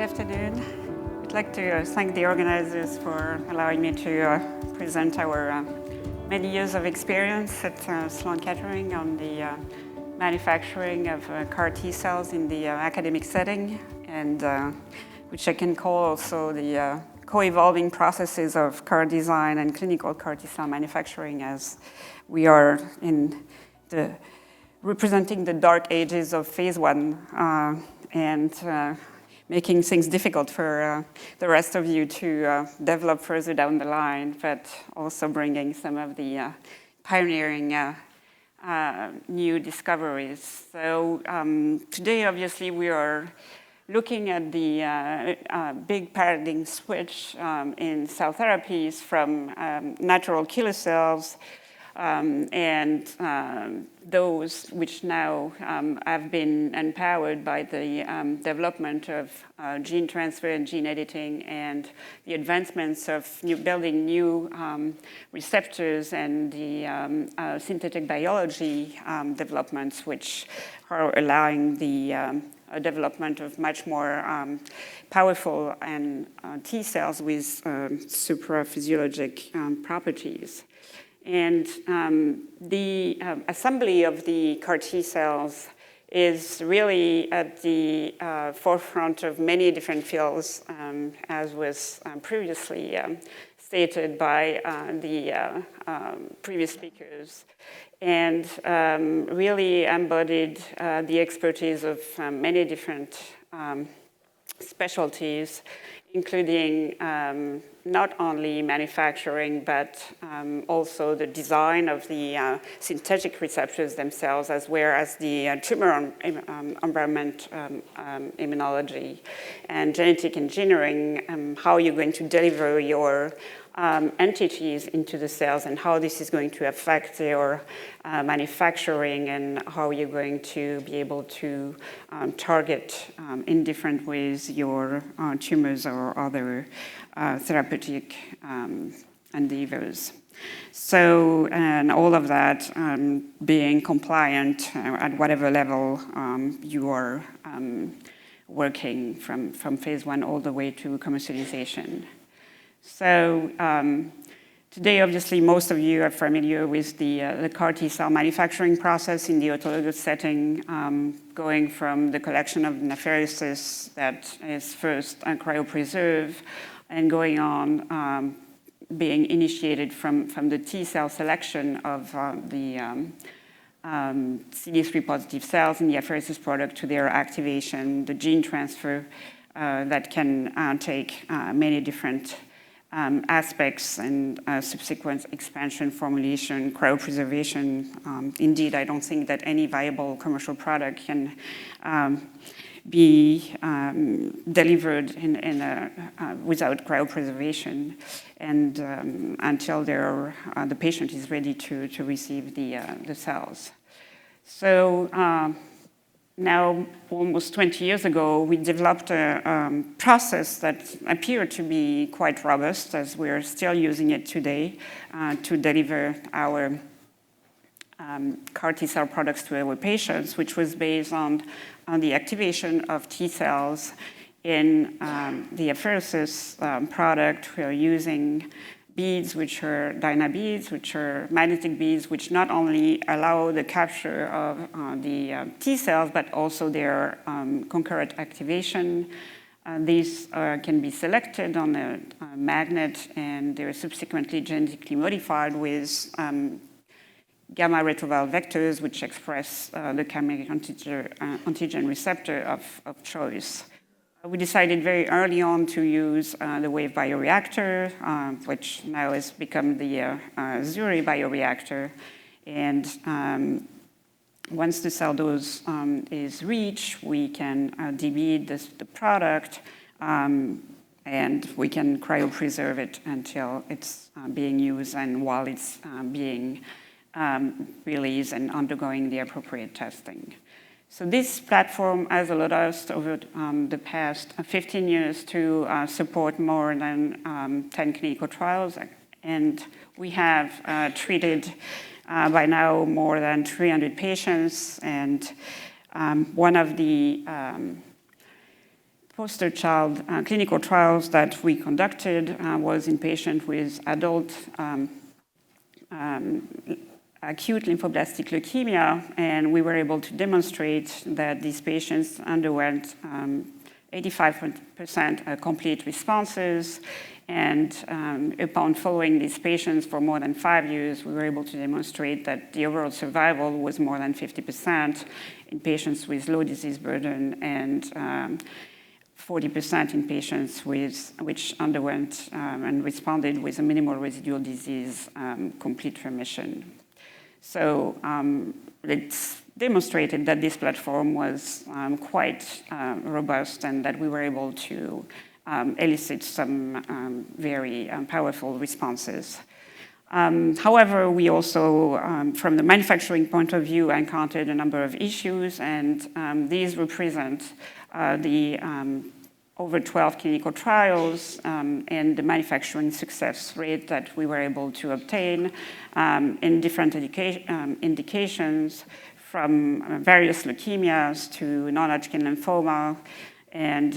afternoon. I'd like to thank the organizers for allowing me to present our many years of experience at Sloane Kettering on the manufacturing of CAR T cells in the academic setting, and which I can call also the co-evolving processes of CAR design and clinical CAR T cell manufacturing, as we are in the representing the dark ages of phase one and making things difficult for the rest of you to develop further down the line, but also bringing some of the pioneering new discoveries. So today, obviously, we are looking at the big paradigm switch in cell therapies from natural killer cells and those which now have been empowered by the development of gene transfer and gene editing and the advancements of building new receptors and the synthetic biology developments, which are allowing the development of much more powerful and T cells with supraphysiologic properties. And the assembly of the CAR T cells is really at the forefront of many different fields, as was previously stated by the previous speakers, and really embodied the expertise of many different specialties, including not only manufacturing, but also the design of the synthetic receptors themselves, as well as the tumor environment immunology and genetic engineering, how you're going to deliver your entities into the cells and how this is going to affect their manufacturing and how you're going to be able to target in different ways your tumors or other therapeutic endeavors. So, and all of that being compliant at whatever level you are working from phase one all the way to commercialization. So today, obviously, most of you are familiar with the CAR T cell manufacturing process in the autologous setting, going from the collection of nephriocysts that is first cryopreserved and going on being initiated from the T cell selection of the CD3 positive cells in the apheresis product to their activation, the gene transfer that can take many different aspects and subsequent expansion, formulation, cryopreservation. Indeed, I don't think that any viable commercial product can be delivered without cryopreservation and until the patient is ready to receive the cells. So now, almost 20 years ago, we developed a process that appeared to be quite robust, as we're still using it today, to deliver our CAR T cell products to our patients, which was based on the activation of T cells in the apheresis product. We are using beads, which are Dyna beads, which are magnetic beads, which not only allow the capture of the T cells, but also their concurrent activation. These can be selected on a magnet, and they're subsequently genetically modified with gamma retroviral vectors, which express the chimeric antigen receptor of choice. We decided very early on to use the wave bioreactor, which now has become the Zuri bioreactor. And once the cell dose is reached, we can debead the product, and we can cryopreserve it until it's being used and while it's being released and undergoing the appropriate testing. So this platform has allowed us over the past 15 years to support more than 10 clinical trials, and we have treated by now more than 300 patients, and one of the poster child clinical trials that we conducted was in patients with adult acute lymphoblastic leukemia, and we were able to demonstrate that these patients underwent 85% complete responses, and upon following these patients for more than 5 years, we were able to demonstrate that the overall survival was more than 50% in patients with low disease burden and 40% in patients which underwent and responded with a minimal residual disease complete remission. So it's demonstrated that this platform was quite robust and that we were able to elicit some very powerful responses. However, we also, from the manufacturing point of view, encountered a number of issues, and these represent the over 12 clinical trials and the manufacturing success rate that we were able to obtain in different indications, from various leukemias to non-Hodgkin lymphoma, and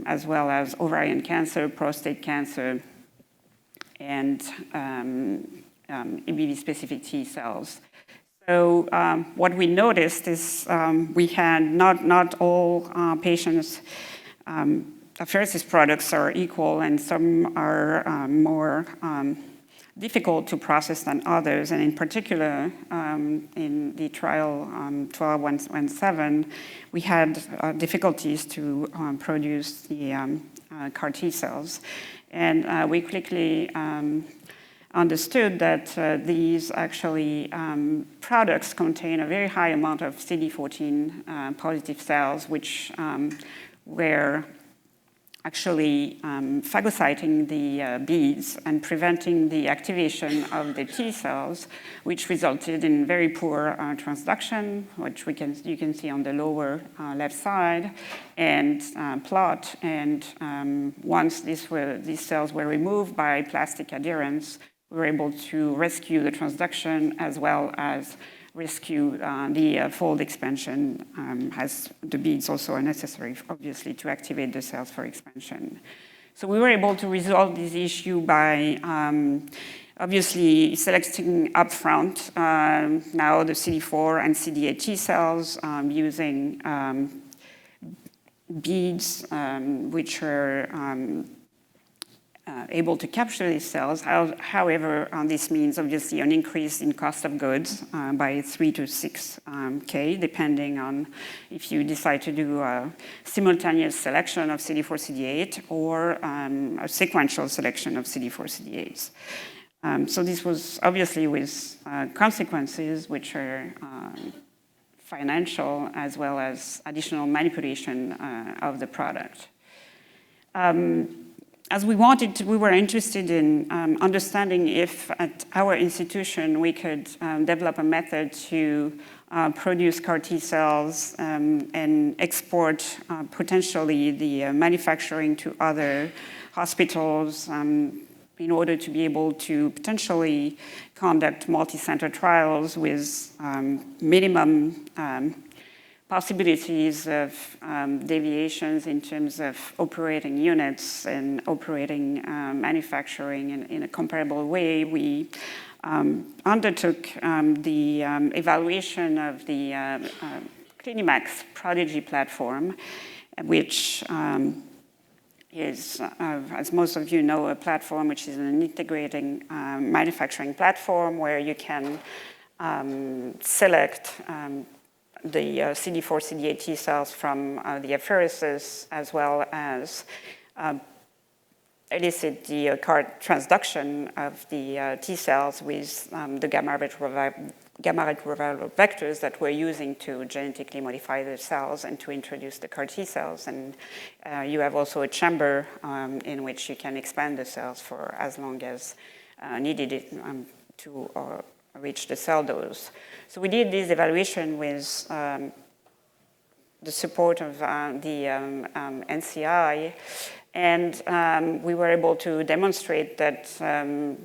as well as ovarian cancer, prostate cancer, and EBV-specific T cells. So what we noticed is we had not all patients' apheresis products are equal, and some are more difficult to process than others. And in particular, in the trial 1217, we had difficulties to produce the CAR T cells. And we quickly understood that these actually products contain a very high amount of CD14 positive cells, which were actually phagocyting the beads and preventing the activation of the T cells, which resulted in very poor transduction, which you can see on the lower left side and plot. And once these cells were removed by plastic adherents, we were able to rescue the transduction as well as rescue the fold expansion, as the beads also are necessary, obviously, to activate the cells for expansion. So we were able to resolve this issue by obviously selecting upfront now the CD4 and CD8 T cells using beads which are able to capture these cells. However, this means obviously an increase in cost of goods by 3 to 6K, depending on if you decide to do a simultaneous selection of CD4, CD8 or a sequential selection of CD4, CD8s. So this was obviously with consequences which are financial as well as additional manipulation of the product. As we were interested in understanding if at our institution we could develop a method to produce CAR T cells and export potentially the manufacturing to other hospitals in order to be able to potentially conduct multicentre trials with minimum possibilities of deviations in terms of operating units and operating manufacturing in a comparable way. We undertook the evaluation of the CliniMACS Prodigy platform, which is, as most of you know, a platform which is an integrating manufacturing platform where you can select the CD4, CD8 T cells from the apheresis, as well as elicit the CAR transduction of the T cells with the gamma retroviral vectors that we're using to genetically modify the cells and to introduce the CAR T cells. And you have also a chamber in which you can expand the cells for as long as needed to reach the cell dose. So we did this evaluation with the support of the NCI, and we were able to demonstrate that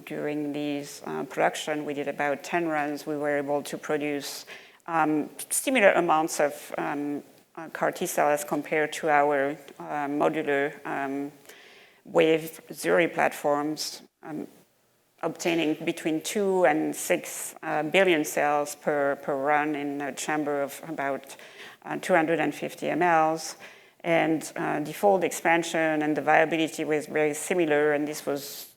during these production, we did about 10 runs, we were able to produce similar amounts of CAR T cell as compared to our modular wave Zuri platforms, obtaining between 2 and 6 billion cells per run in a chamber of about 250 mLs. And the fold expansion and the viability was very similar, and this was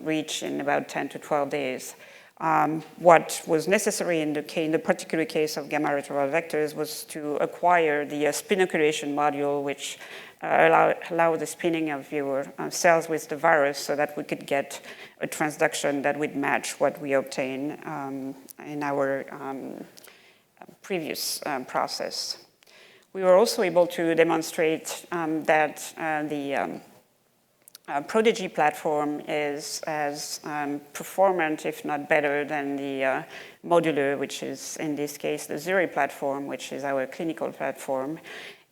reached in about 10 to 12 days. What was necessary in the particular case of gamma-retroviral vectors was to acquire the spinoculation module, which allow the spinning of your cells with the virus so that we could get a transduction that would match what we obtained in our previous process. We were also able to demonstrate that the Prodigy platform is as performant, if not better, than the modular, which is in this case the Zuri platform, which is our clinical platform.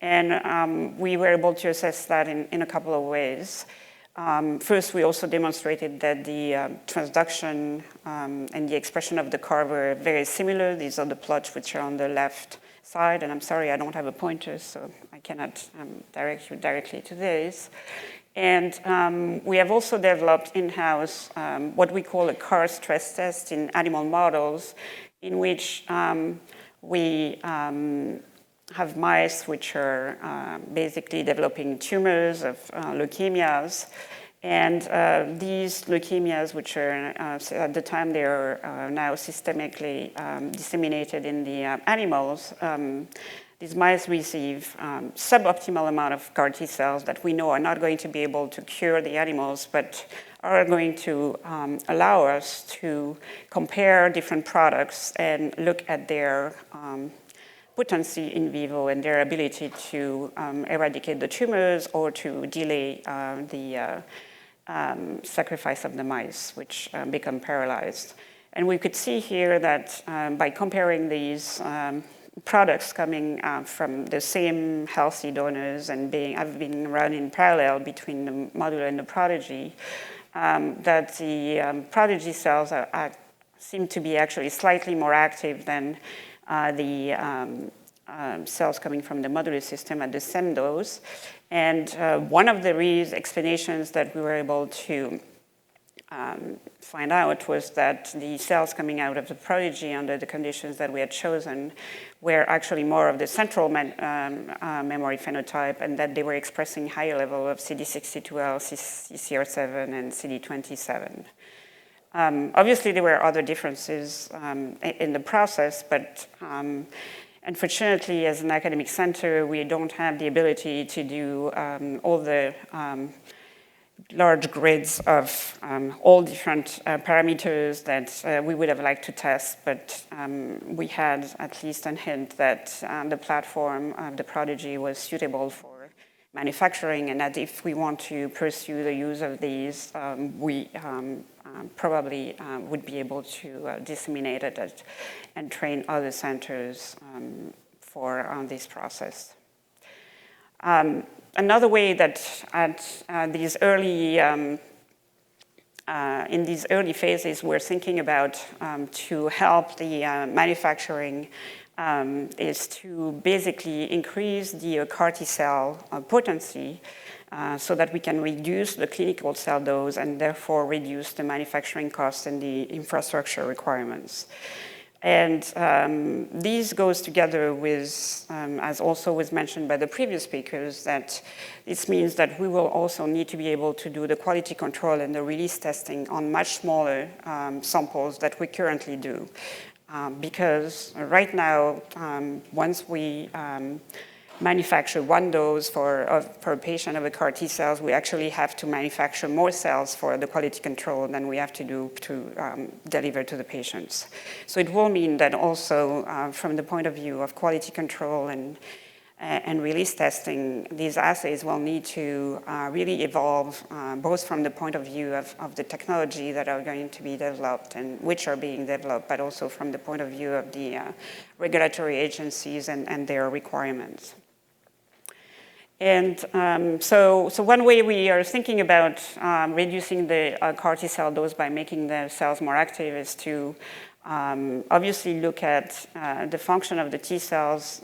And we were able to assess that in a couple of ways. First, we also demonstrated that the transduction and the expression of the CAR were very similar. These are the plots which are on the left side, and I'm sorry, I don't have a pointer, so I cannot direct you directly to this. And we have also developed in-house what we call a CAR stress test in animal models, in which we have mice which are basically developing tumors of leukemias. And these leukemias, which are at the time they are now systemically disseminated in the animals, these mice receive suboptimal amount of CAR T cells that we know are not going to be able to cure the animals, but are going to allow us to compare different products and look at their potency in vivo and their ability to eradicate the tumors or to delay the sacrifice of the mice, which become paralyzed. And we could see here that by comparing these products coming from the same healthy donors and have been run in parallel between the modular and the Prodigy, that the Prodigy cells seem to be actually slightly more active than the cells coming from the modular system at the same dose. And one of the explanations that we were able to find out was that the cells coming out of the Prodigy under the conditions that we had chosen were actually more of the central memory phenotype, and that they were expressing higher level of CD62L, CCR7, and CD27. Obviously, there were other differences in the process, but unfortunately, as an academic center, we don't have the ability to do all the large grids of all different parameters that we would have liked to test, but we had at least a hint that the platform of the Prodigy was suitable for manufacturing, and that if we want to pursue the use of these, we probably would be able to disseminate it and train other centers for this process. Another way that in these early phases we're thinking about to help the manufacturing is to basically increase the CAR T cell potency so that we can reduce the clinical cell dose and therefore reduce the manufacturing costs and the infrastructure requirements. And this goes together with, as also was mentioned by the previous speakers, that this means that we will also need to be able to do the quality control and the release testing on much smaller samples that we currently do. Because right now, once we manufacture one dose per patient of a CAR T cells, we actually have to manufacture more cells for the quality control than we have to do to deliver to the patients. So it will mean that also from the point of view of quality control and release testing, these assays will need to really evolve both from the point of view of the technology that are going to be developed and which are being developed, but also from the point of view of the regulatory agencies and their requirements. And so one way we are thinking about reducing the CAR T cell dose by making the cells more active is to obviously look at the function of the T cells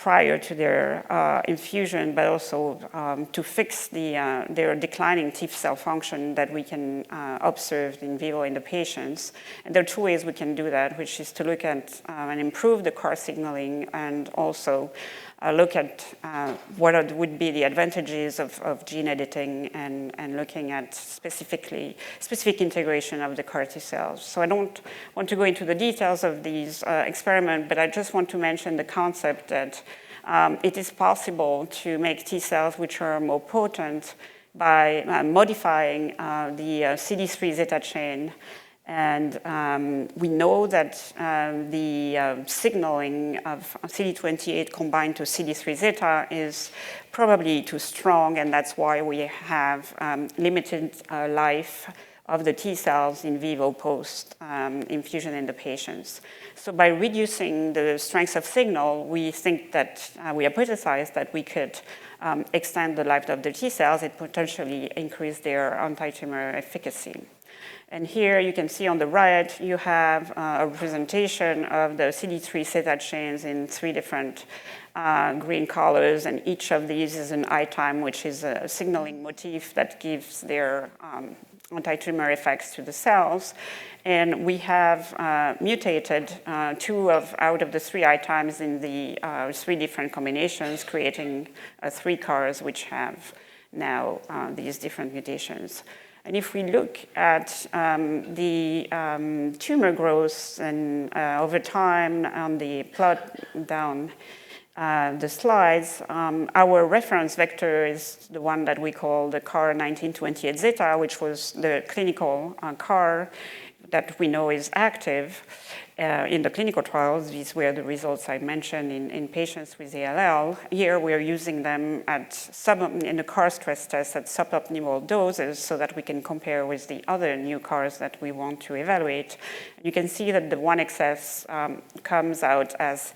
prior to their infusion, but also to fix their declining T cell function that we can observe in vivo in the patients. And there are two ways we can do that, which is to look at and improve the CAR signaling, and also look at what would be the advantages of gene editing and looking at specific integration of the CAR T cells. So I don't want to go into the details of these experiments, but I just want to mention the concept that it is possible to make T cells which are more potent by modifying the CD3 zeta chain. And we know that the signaling of CD28 combined to CD3 zeta is probably too strong, and that's why we have limited life of the T cells in vivo post infusion in the patients. So by reducing the strength of signal, we think that we hypothesize that we could extend the life of the T cells and potentially increase their anti-tumor efficacy. And here you can see on the right, you have a representation of the CD3 zeta chains in 3 different green colors, and each of these is an I-time, which is a signaling motif that gives their anti-tumor effects to the cells. And we have mutated 2 out of the 3 I-times in the 3 different combinations, creating 3 CARs which have now these different mutations. And if we look at the tumor growth and over time on the plot down the slides, our reference vector is the one that we call the CAR 1928 zeta, which was the clinical CAR that we know is active in the clinical trials. These were the results I mentioned in patients with ALL. Here we're using them in the CAR stress test at suboptimal doses so that we can compare with the other new CARs that we want to evaluate. You can see that the 1XX comes out as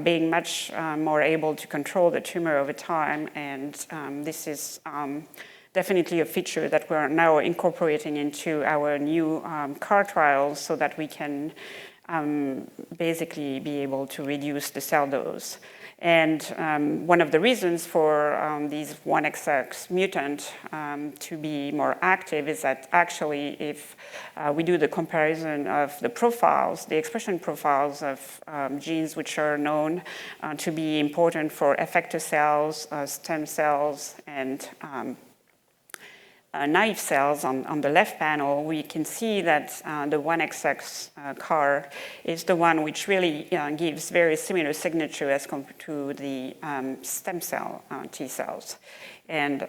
being much more able to control the tumor over time, and this is definitely a feature that we're now incorporating into our new CAR trials so that we can basically be able to reduce the cell dose. And one of the reasons for these 1XX mutant to be more active is that actually if we do the comparison of the profiles, the expression profiles of genes which are known to be important for effector cells, stem cells, and naive cells on the left panel, we can see that the 1XX CAR is the one which really gives very similar signature as compared to the stem cell T cells. And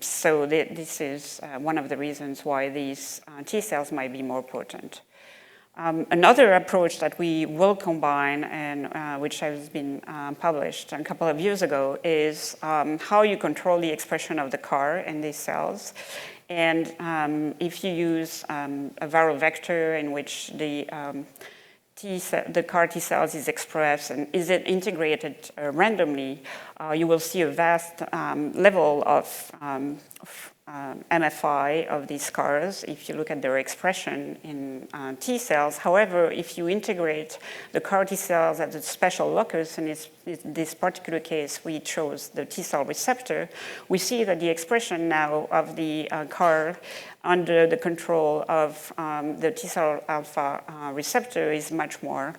so this is one of the reasons why these T cells might be more potent. Another approach that we will combine, and which has been published a couple of years ago, is how you control the expression of the CAR in these cells. And if you use a viral vector in which the CAR T cells is expressed and is it integrated randomly, you will see a vast level of MFI of these CARs if you look at their expression in T cells. However, if you integrate the CAR T cells at a special locus, and in this particular case we chose the T cell receptor, we see that the expression now of the CAR under the control of the T cell alpha receptor is much more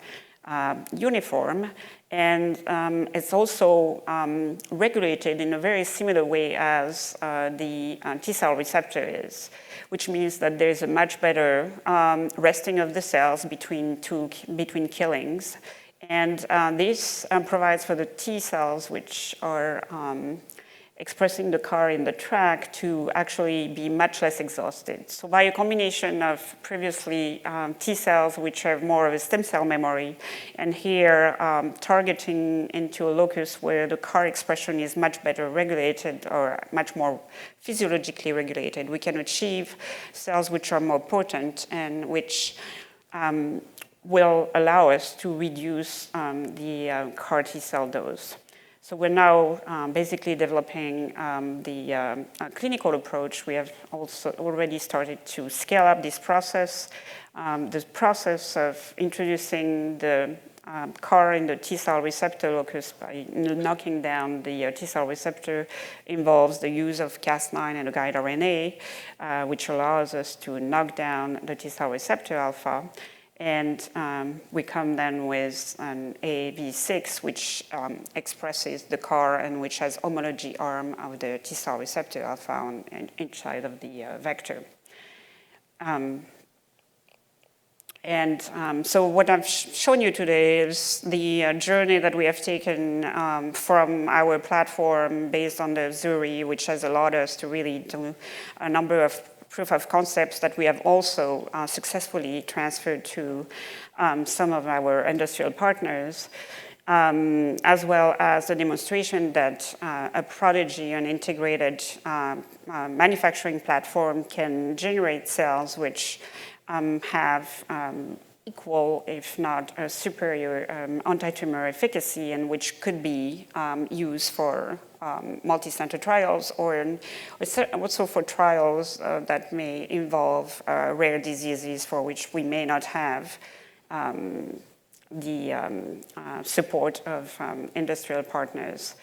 uniform, and it's also regulated in a very similar way as the T cell receptor is, which means that there's a much better resting of the cells between killings, and this provides for the T cells which are expressing the CAR in the tract to actually be much less exhausted. So by a combination of previously T cells, which have more of a stem cell memory, and here targeting into a locus where the CAR expression is much better regulated or much more physiologically regulated, we can achieve cells which are more potent and which will allow us to reduce the CAR T cell dose. So we're now basically developing the clinical approach. We have also already started to scale up this process. The process of introducing the CAR in the T-cell receptor locus by knocking down the T-cell receptor involves the use of Cas9 and a guide RNA, which allows us to knock down the T-cell receptor alpha. And we come then with an AAV6, which expresses the CAR and which has homology arm of the T-cell receptor alpha on inside of the vector. So what I've shown you today is the journey that we have taken from our platform based on the Zuri, which has allowed us to really do a number of proof of concepts that we have also successfully transferred to some of our industrial partners, as well as the demonstration that a Prodigy, an integrated manufacturing platform, can generate cells which have equal, if not superior, anti-tumor efficacy, and which could be used for multicentre trials, or also for trials that may involve rare diseases for which we may not have the support of industrial partners.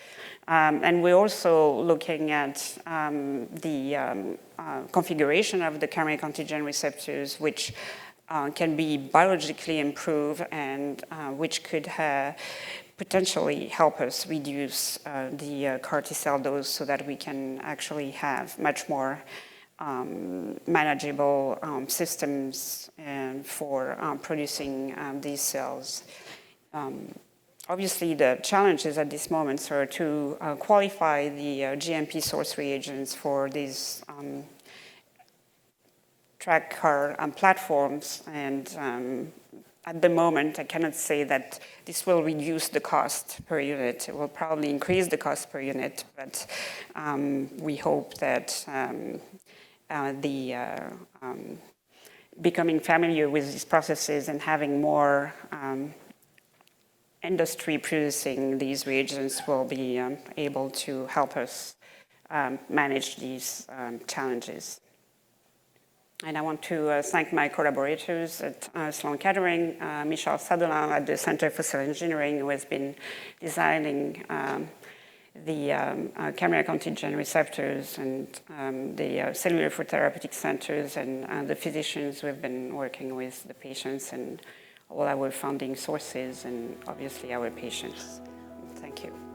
And we're also looking at the configuration of the chimeric antigen receptors, which can be biologically improved and which could potentially help us reduce the CAR T-cell dose so that we can actually have much more manageable systems for producing these cells. Obviously, the challenges at this moment are to qualify the GMP source reagents for these track CAR platforms, and at the moment, I cannot say that this will reduce the cost per unit. It will probably increase the cost per unit, but we hope that becoming familiar with these processes and having more industry producing these reagents will be able to help us manage these challenges. And I want to thank my collaborators at Sloane Kettering, Michel Sadelin at the Center for Cell Engineering, who has been designing the chimeric antigen receptors, and the cellular for therapeutic centers, and the physicians who have been working with the patients, and all our funding sources, and obviously our patients. Thank you.